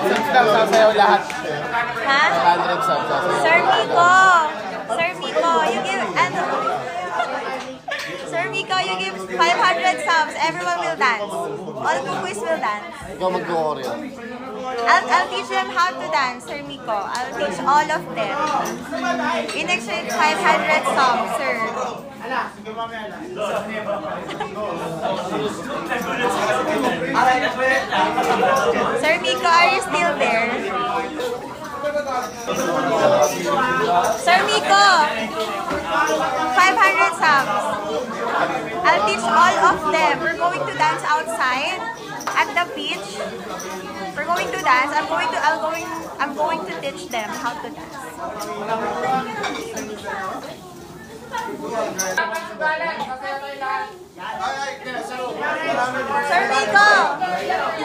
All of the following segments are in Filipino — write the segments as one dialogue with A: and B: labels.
A: subs daw, sasayaw lahat.
B: Ha?
A: 500 subs, sasayaw.
B: Sir Miko! Sir Miko, you give, ano? Sir Miko, you give 500 subs, everyone will dance. All Kukuis will dance.
A: Ikaw mag-choreo.
B: I'll teach them how to dance, Sir Miko. I'll teach all of them. In exchange, 500 subs, sir. Sir Miko, are you still there? Sir Miko, 500 subs. I'll teach all of them. We're going to dance outside at the beach. We're going to dance. I'm going to teach them how to dance. Sir Miko,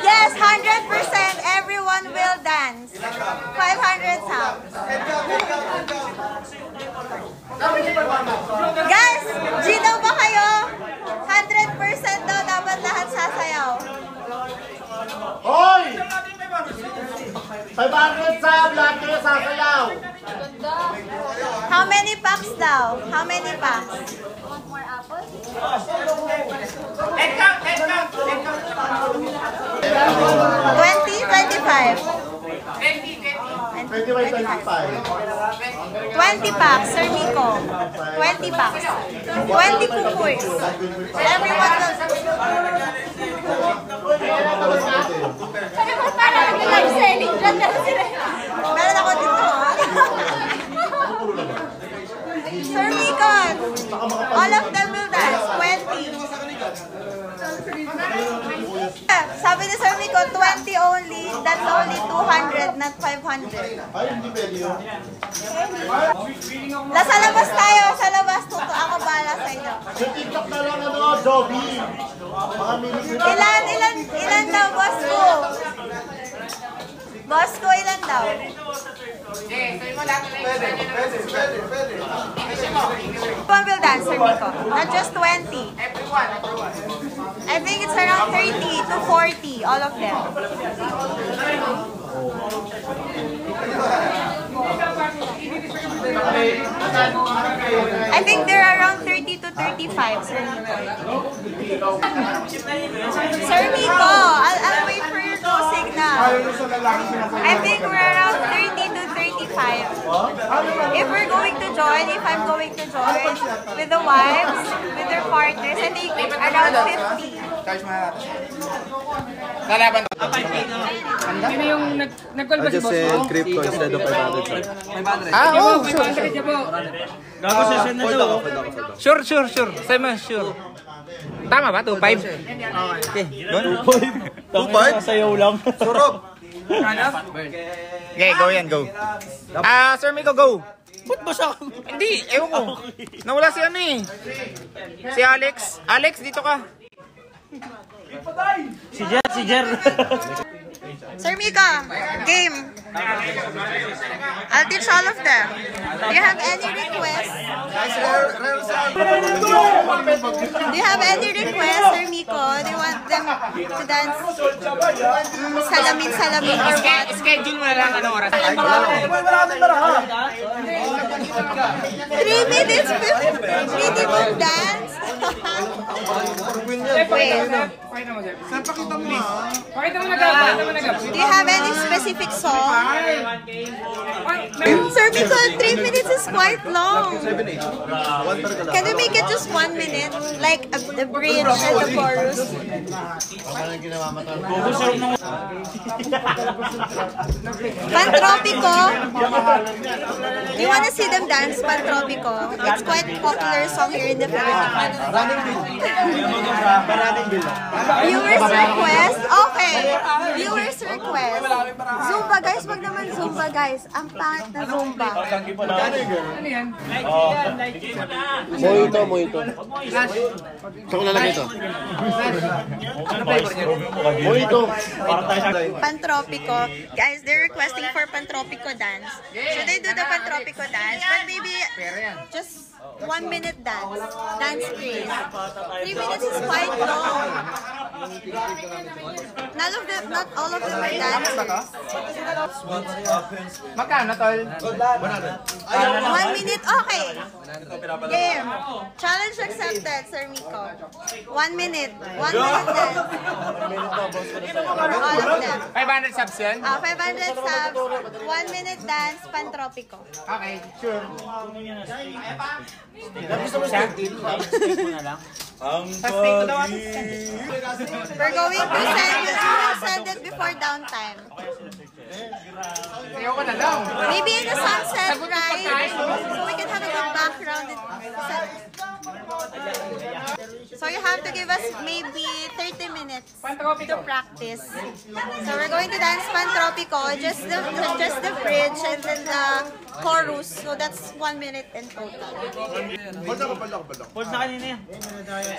B: yes, 100% everyone will dance. 500 subs. Guys, G daw ba kayo? 100% daw dapat lahat sasayaw.
A: Hoy! 500 subs, lahat kayo sasayaw.
B: How many packs daw? How many packs? Want more apples? 20, 25. 20 packs, Sir Miko. 20 packs. 20 kukuis. Everyone will... Meron ako dito. Sir Miko, all of them will dance. 20. Sabi ni Sir Miko, 20 only. That's only 200, not 500.
A: Ay, hindi pwede yun.
B: Sa labas tayo. Sa labas. Ako bahala sa inyo.
A: Sa TikTok na lang jogging. Mga minutes.
B: Ilan daw, boss ko? Boss ko, ilan daw? Everyone will dance, Sir Miko. Not just 20. I think it's around 30 to 40, all of them. I think they're around 30 to 35, Sir Miko. Sir Miko, I'll wait for your go signal. I think we're around 30 to 35. If we're going to join, if I'm going to join with the wives, with their partners, I think around 50.
C: Lalaban to.
D: Sino yung nag-call ba si boss mo?
A: Crypto instead of 500.
C: 500. Ah, oo, sure.
D: Gago session na daw.
C: Sure. Same, sure. Tama ba? 2.5? Okay, doon.
A: 2.5?
D: Sayaw lang.
A: Surop.
C: Okay, go yan, go. Sir Miko, go.
D: Ba't ba siya?
C: Hindi, ewan ko. Nawala si ano eh. Si Alex. Alex, dito ka.
D: Si Jer.
B: Sir Miko, game. I'll teach all of them. Do you have any requests? Do you have any requests, Sir Miko? Do you want them to dance salamin or what?
C: Schedule mo na lang anong oras.
B: 3 minutes, minimum dance. Wait. Do you have any specific song? Sir Miko, 3 minutes is quite long. Can we make it just 1 minute? Like the bridge and the chorus? Pantropico. Do you want to see them dance Pantropico? It's quite a popular song here in the Philippines. Viewers request? Okay. Viewers request. Zumba guys, wag naman Zumba guys. Ang pangit na Zumba.
D: Ano yan?
A: Mojito. Saan ko lalagay ito? Mojito.
B: Pantropico. Guys, they're requesting for Pantropico dance. Should they do the Pantropico dance? But maybe just 1 minute dance. Dance freeze. 3 minutes is quite long. Not all of them are dancers.
C: Magkano, tol?
B: 1 minute, okay. Game. Challenge accepted, Sir Miko. 1 minute. 1 minute dance. For all of them.
C: 500 subs yan?
B: 500 subs, 1 minute dance, Pantropico.
C: Okay, sure.
B: We're going to send it before downtime.
C: Sayo ko na lang.
B: Maybe in the sunset, right? So we can have a good background. So you have to give us maybe 30 minutes to practice. So we're going to dance Pantropico, just the bridge and then the chorus. So that's 1 minute in total.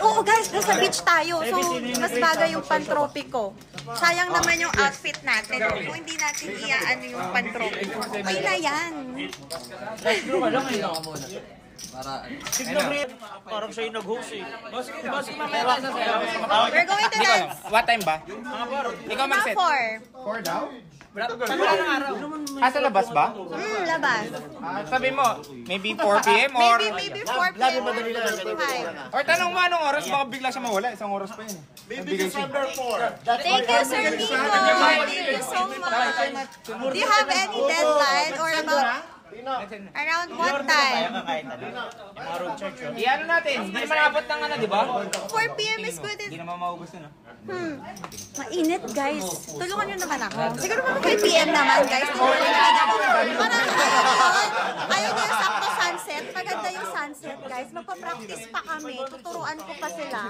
B: Oo guys, nasa beach tayo. So mas bagay yung Pantropico. Sayang naman yung outfit natin. Kung hindi natin iyaano yung Pantropico. Okay na yan.
A: Parang siya yung nag-host eh.
B: We're going to dance.
C: What time ba? Ikaw mag-set.
B: 4.
C: 4 daw? Sa labas ba?
B: Labas.
C: Sabi mo, maybe 4 p.m. or...
B: Maybe 4 p.m. or 5.
C: Or tanong mo anong oras, baka bigla siya mawala. Isang oras pa yun.
A: Maybe December 4.
B: Thank you, Sir Nico. Thank you so much. Do you have any deadline or about around what time?
C: Iyan natin, hindi naman abot ng ano, di ba?
B: 4 p.m. is good.
C: Hindi naman maubos yun,
B: Mainit, guys. Tulungan nyo naman ako. Siguro mga 5 p.m. naman, guys. Tulungan nyo ako. Parang ayaw nyo yung sakto sunset. Maganda yung sunset, guys. Magpa-practice pa kami. Tuturuan ko pa sila.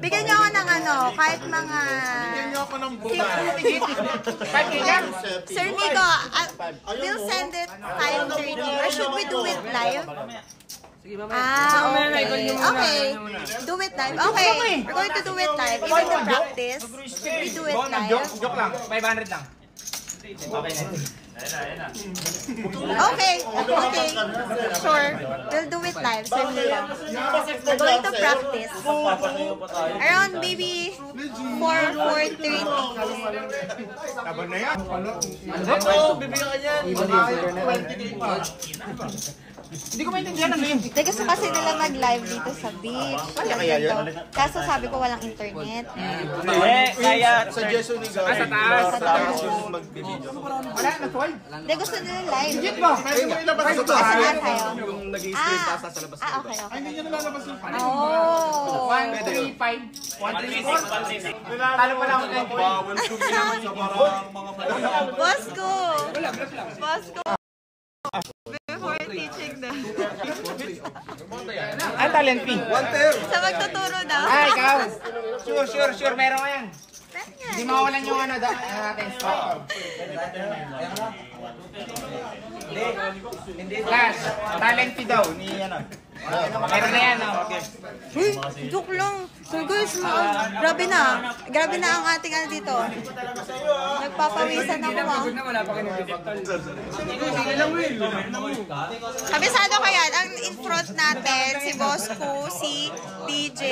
B: Bigyan nyo ako ng ano, kahit mga...
A: Bigyan niyo ako ng
B: Sir Nico, we'll send it 5:30. Or should we do it live? Okay. Okay. Do it live. Okay. We're going to do it live. Even the practice, we do it live.
C: Joke lang, 500 lang.
B: Okay. Okay. Sure. We'll do it live. Sir Nico. We're going to practice. Around maybe 4:30.
C: Laban na yan.
A: bibigyan ka yan.
C: Hindi ko maintindihan ano yun.
B: Hindi gusto kasi nila mag-live dito sa beach. Kaso sabi ko walang internet.
A: Kaya suggestion ni Gary.
C: Sa taas.
B: Sa taas.
A: Mag-video.
C: Wala, na-12.
B: Hindi gusto nila live.
C: Legit ba?
A: Kaya mo ilabas sa
B: Kasi
A: taas.
B: nga tayo.
A: Yung nag-i-stream taas sa labas.
B: Okay.
A: Hindi niya nalalabas yung
B: Oh.
C: 135. 134. Talo pa lang ako.
A: bawal sumiyaw sa parang mga
B: Boss ko. Boss ko. Before teaching them.
C: Ang talent fee.
B: Sa magtuturo daw.
C: Ay, ikaw. Sure. Meron ka yan. Hindi mawalan yung ano natin. Clash, talent fee daw ni ano. Meron na yan, no?
B: Uy, joke lang. So guys, grabe na. Grabe na ang ating ano dito. Nagpapawisan ako ah. Kabisado ko yan. Ang in front natin, si Bosco, si DJ,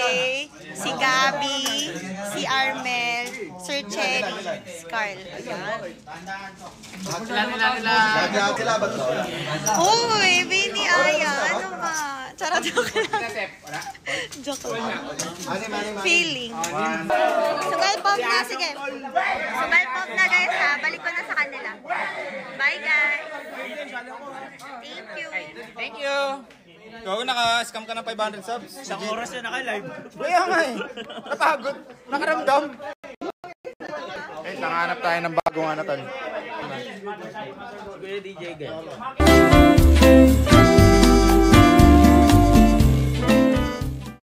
B: si Gabi, si Armel, Sir Chen, si Carl. Ayan. Uy, Bini Aya. Ano ba? Charot, joke lang. Joke lang. Feeling. Sugal pop na, sige. Sugal pop na guys ha. Balik ko na sa kanila. Bye guys. Thank you.
C: Thank you. Ikaw, naka-scam ka ng 500 subs.
A: Isang oras na naka-live.
C: Kaya nga eh. Napagod. Nakaramdam. Eh, nanganap tayo ng bagong ano tol.
A: Kuya DJ guys.